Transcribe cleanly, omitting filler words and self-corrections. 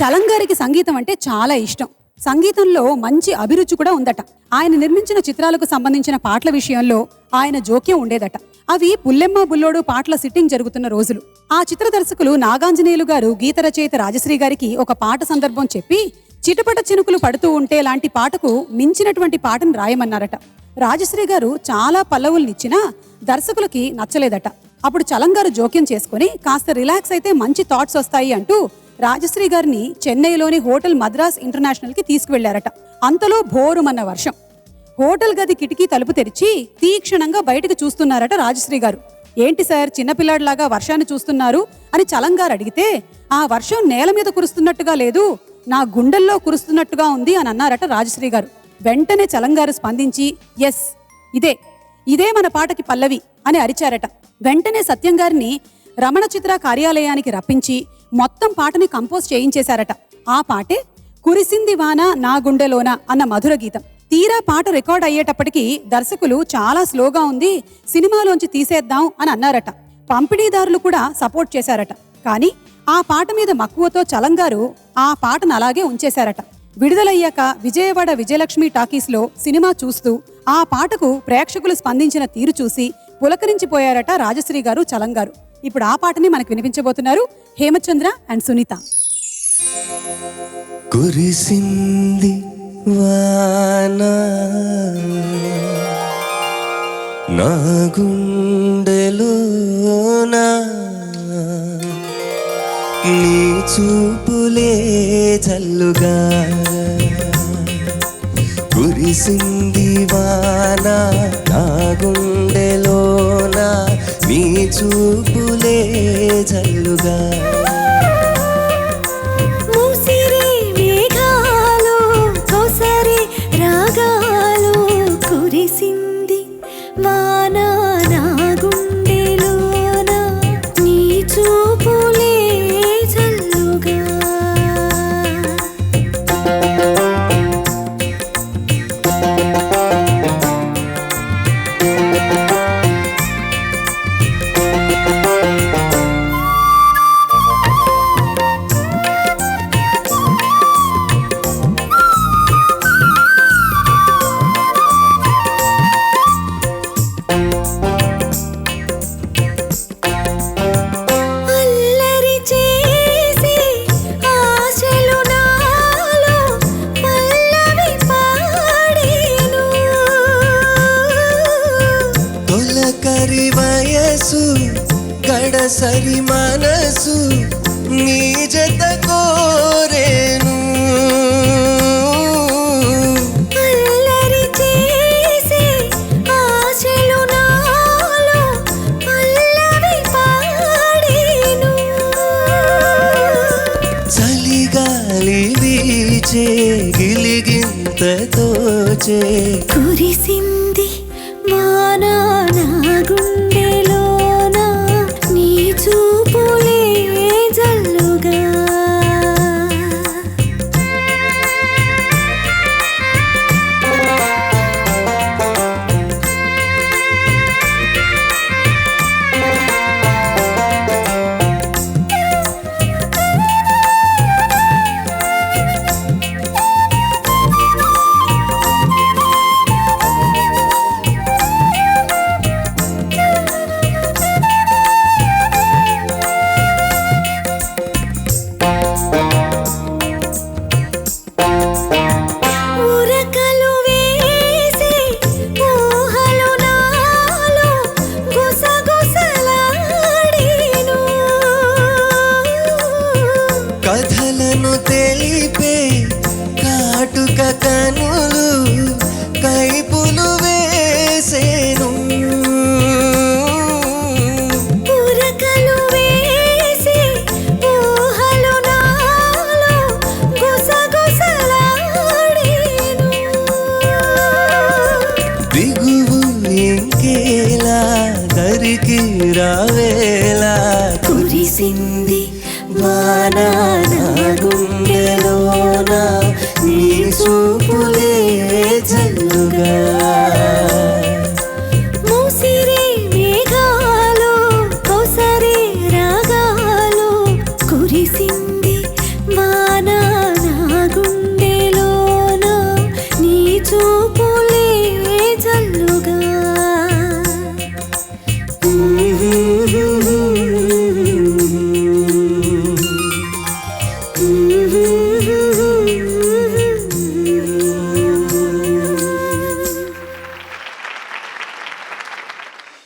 చలంగారికి సంగీతం అంటే చాలా ఇష్టం. సంగీతంలో మంచి అభిరుచి కూడా ఉందట. ఆయన నిర్మించిన చిత్రాలకు సంబంధించిన పాటల విషయంలో ఆయన జోక్యం ఉండేదట. అవి పుల్లెమ్మ బుల్లోడు పాటల సిట్టింగ్ జరుగుతున్న రోజులు. ఆ చిత్ర దర్శకులు నాగాంజనేయులు గారు గీత రచయిత రాజశ్రీ గారికి ఒక పాట సందర్భం చెప్పి చిటపట చినుకులు పడుతూ ఉంటే లాంటి పాటకు మించినటువంటి పాటను రాయమన్నారట. రాజశ్రీ గారు చాలా పల్లవుల్నిచ్చినా దర్శకులకి నచ్చలేదట. అప్పుడు చలంగారు జోక్యం చేసుకుని కాస్త రిలాక్స్ అయితే మంచి థాట్స్ వస్తాయి అంటూ రాజశ్రీ గారిని చెన్నైలోని హోటల్ మద్రాస్ ఇంటర్నేషనల్ కి తీసుకువెళ్లారట. అంతలో భోరుమన్న వర్షం. హోటల్ గది కిటికీ తలుపు తెరిచి తీక్షణంగా బయటకు చూస్తున్నారట రాజశ్రీ గారు. ఏంటి సార్ చిన్నపిల్లాడిలాగా వర్షాన్ని చూస్తున్నారు అని చలంగారు అడిగితే, ఆ వర్షం నేల మీద కురుస్తున్నట్టుగా లేదు, నా గుండెల్లో కురుస్తున్నట్టుగా ఉంది అని అన్నారట రాజశ్రీ గారు. వెంటనే చలంగారు స్పందించి, ఎస్ ఇదే మన పాటకి పల్లవి అని అరిచారట. వెంటనే సత్యం గారిని రమణ చిత్ర కార్యాలయానికి రప్పించి మొత్తం పాటని కంపోజ్ చేయించేశారట. ఆ పాటే కురిసింది వాన నా గుండెలోన అన్న మధుర గీతం. తీరా పాట రికార్డ్ అయ్యేటప్పటికి దర్శకులు చాలా స్లోగా ఉంది, సినిమాలోంచి తీసేద్దాం అని అన్నారట. పంపిణీదారులు కూడా సపోర్ట్ చేశారట. కానీ ఆ పాట మీద మక్కువతో చలంగారు ఆ పాటను అలాగే ఉంచేశారట. విడుదలయ్యాక విజయవాడ విజయలక్ష్మి టాకీస్లో సినిమా చూస్తూ ఆ పాటకు ప్రేక్షకులు స్పందించిన తీరు చూసి పులకరించిపోయారట రాజశ్రీ గారు, చలంగారు. ఇప్పుడు ఆ పాటని మనకు వినిపించబోతున్నారు హేమచంద్ర అండ్ సునీత. కురిసింది వాన నా గుండెలోన నీ చూపులే జల్లుగా, కురిసింది వాన నా గుండెలోన నీ చూపులే జల్లుగా, మూసిరే మేఘాలు కోసరే రాగాలు, కురిసింది వాన నా గుండెలోన నీ చూపులే జల్లుగా. గడసరి మనసు నీ జత కోరేను, అల్లరి చేసే ఆశలు నాలో పల్లవి పాడేను, చలిగాలి వీచే గిలిగింత తోచే, కురిసింది వాన నా గుండెలోన నీ చూపులే జల్లుగా. కథలను తెలిపే కాటుక కనులు కైపులు వేసేను, ఉరకలు వేసే ఊహలు నాలో గుసగుసలాడేను, దిగువు ఇంకేలా దరికి రావేలా, కురిసింది వాన నా గుండెలోన నీ చూపులే జల్లుగా, మూసిరే మేఘాలు కోసరే రాగాలు, కురిసింది వాన Mm-hmm.